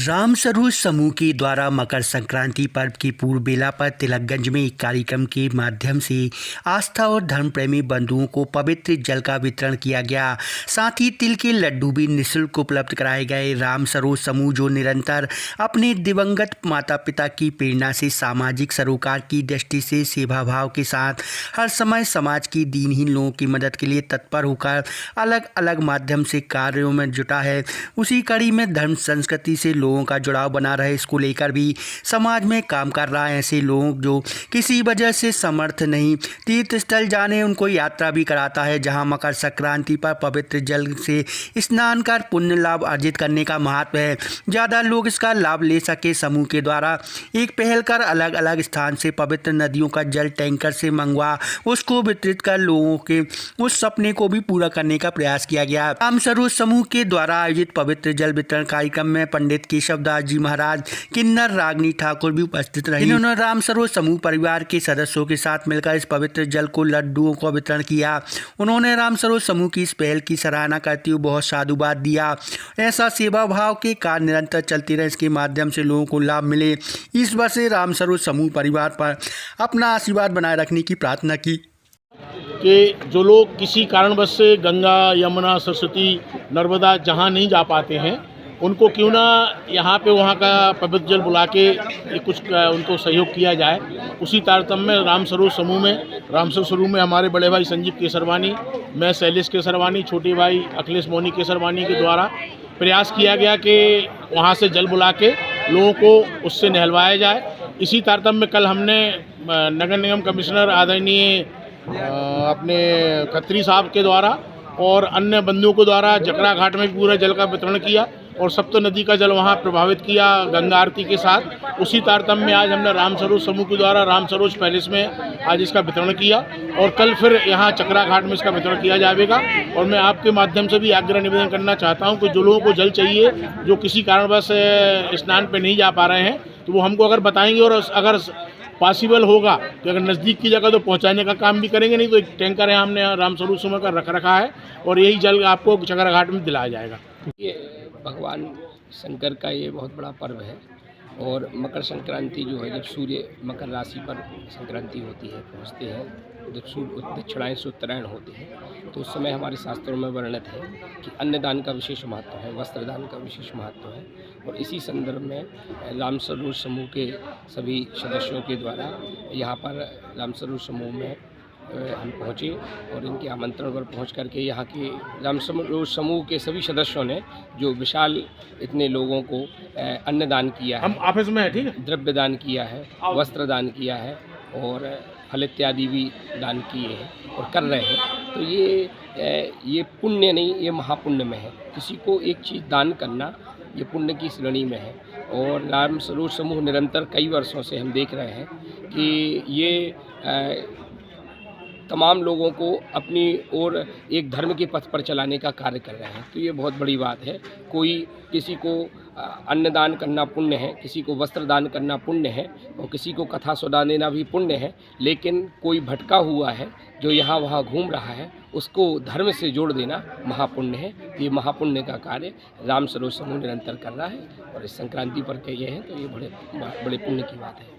राम स्वरूप समूह के द्वारा मकर संक्रांति पर्व की पूर्व बेला पर तिलकगंज में एक कार्यक्रम के माध्यम से आस्था और धर्म प्रेमी बंधुओं को पवित्र जल का वितरण किया गया। साथ ही तिल के लड्डू भी निःशुल्क उपलब्ध कराए गए। राम स्वरूप समूह जो निरंतर अपने दिवंगत माता पिता की प्रेरणा से सामाजिक सरोकार की दृष्टि से सेवा भाव के साथ हर समय समाज की दीनहीन लोगों की मदद के लिए तत्पर होकर अलग अलग माध्यम से कार्यों में जुटा है, उसी कड़ी में धर्म संस्कृति से लोगों का जुड़ाव बना रहे, इसको लेकर भी समाज में काम कर रहा है। ऐसे लोग जो किसी वजह से समर्थ नहीं तीर्थ स्थल जाने, उनको यात्रा भी कराता है, जहां मकर संक्रांति पर पवित्र जल से स्नान कर पुण्य लाभ अर्जित करने का महत्व है। ज़्यादा लोग इसका लाभ ले सके, समूह के द्वारा एक पहल कर अलग अलग स्थान से पवित्र नदियों का जल टैंकर से मंगवा उसको वितरित कर लोगों के उस सपने को भी पूरा करने का प्रयास किया गया। राम स्वरूप समूह के द्वारा आयोजित पवित्र जल वितरण कार्यक्रम में पंडित केशवदास जी महाराज, किन्नर रागनी ठाकुर भी उपस्थित रहे। इन्होंने राम स्वरूप समूह परिवार के सदस्यों के साथ मिलकर इस पवित्र जल को लड्डुओं को वितरण किया। उन्होंने राम स्वरूप समूह की इस पहल की सराहना करते हुए बहुत साधुवाद दिया। ऐसा सेवा भाव के कार्य निरंतर चलते रहे, इसके माध्यम से लोगों को लाभ मिले। इस वर्ष से राम स्वरूप समूह परिवार पर अपना आशीर्वाद बनाए रखने की प्रार्थना की कि जो लोग किसी कारणवश से गंगा, यमुना, सरस्वती, नर्मदा जहाँ नहीं जा पाते हैं, उनको क्यों ना यहाँ पे वहाँ का पवित्र जल बुला के कुछ उनको सहयोग किया जाए। उसी तारतम्य में राम स्वरूप समूह में हमारे बड़े भाई संजीव केसरवानी, मैं शैलेश केसरवानी, छोटे भाई अखिलेश मोनी केसरवानी के द्वारा प्रयास किया गया कि वहाँ से जल बुला के लोगों को उससे नहलवाया जाए। इसी तारतम्य में कल हमने नगर निगम कमिश्नर आदरणीय अपने खत्री साहब के द्वारा और अन्य बंधुओं के द्वारा जकरा घाट में पूरा जल का वितरण किया और सप्त नदी का जल वहाँ प्रभावित किया गंगा आरती के साथ। उसी तारतम्य में आज हमने राम स्वरूप समूह के द्वारा राम स्वरूप पैलेस में आज इसका वितरण किया और कल फिर यहाँ चकरा घाट में इसका वितरण किया जाएगा। और मैं आपके माध्यम से भी आग्रह निवेदन करना चाहता हूँ कि जो लोगों को जल चाहिए, जो किसी कारणवश स्नान पर नहीं जा पा रहे हैं, तो वो हमको अगर बताएंगे और अगर पॉसिबल होगा कि अगर नज़दीक की जगह तो पहुंचाने का काम भी करेंगे, नहीं तो एक टैंकर है हमने राम स्वरूप समूह का रखा है और यही जल आपको चकरा घाट में दिलाया जाएगा। ये भगवान शंकर का ये बहुत बड़ा पर्व है और मकर संक्रांति जो है, जब सूर्य मकर राशि पर संक्रांति होती है, पहुँचते हैं, जब सूर्य दक्षिणायन से उत्तरायण होते हैं, तो उस समय हमारे शास्त्रों में वर्णित है कि अन्नदान का विशेष महत्व है, वस्त्रदान का विशेष महत्व है। और इसी संदर्भ में राम स्वरूप समूह के सभी सदस्यों के द्वारा यहाँ पर राम स्वरूप समूह में हम पहुँचे और इनके आमंत्रण पर पहुँच करके यहाँ के राम स्वरूप समूह के सभी सदस्यों ने जो विशाल इतने लोगों को अन्नदान किया है, हम ऑफिस में है, ठीक है, द्रव्य दान किया है, वस्त्र दान किया है और फल इत्यादि भी दान किए हैं और कर रहे हैं। तो ये पुण्य नहीं, ये महापुण्य में है। किसी को एक चीज़ दान करना ये पुण्य की श्रेणी में है। और राम स्वरूप समूह निरंतर कई वर्षों से हम देख रहे हैं कि ये तमाम लोगों को अपनी ओर एक धर्म के पथ पर चलाने का कार्य कर रहे हैं। तो ये बहुत बड़ी बात है। किसी को अन्नदान करना पुण्य है, किसी को वस्त्र दान करना पुण्य है और किसी को कथा सुना देना भी पुण्य है। लेकिन कोई भटका हुआ है जो यहाँ वहाँ घूम रहा है, उसको धर्म से जोड़ देना महापुण्य है। ये महापुण्य का कार्य राम स्वरूप समूह निरंतर कर रहा है और इस संक्रांति पर कहे हैं, तो ये बड़े पुण्य की बात है।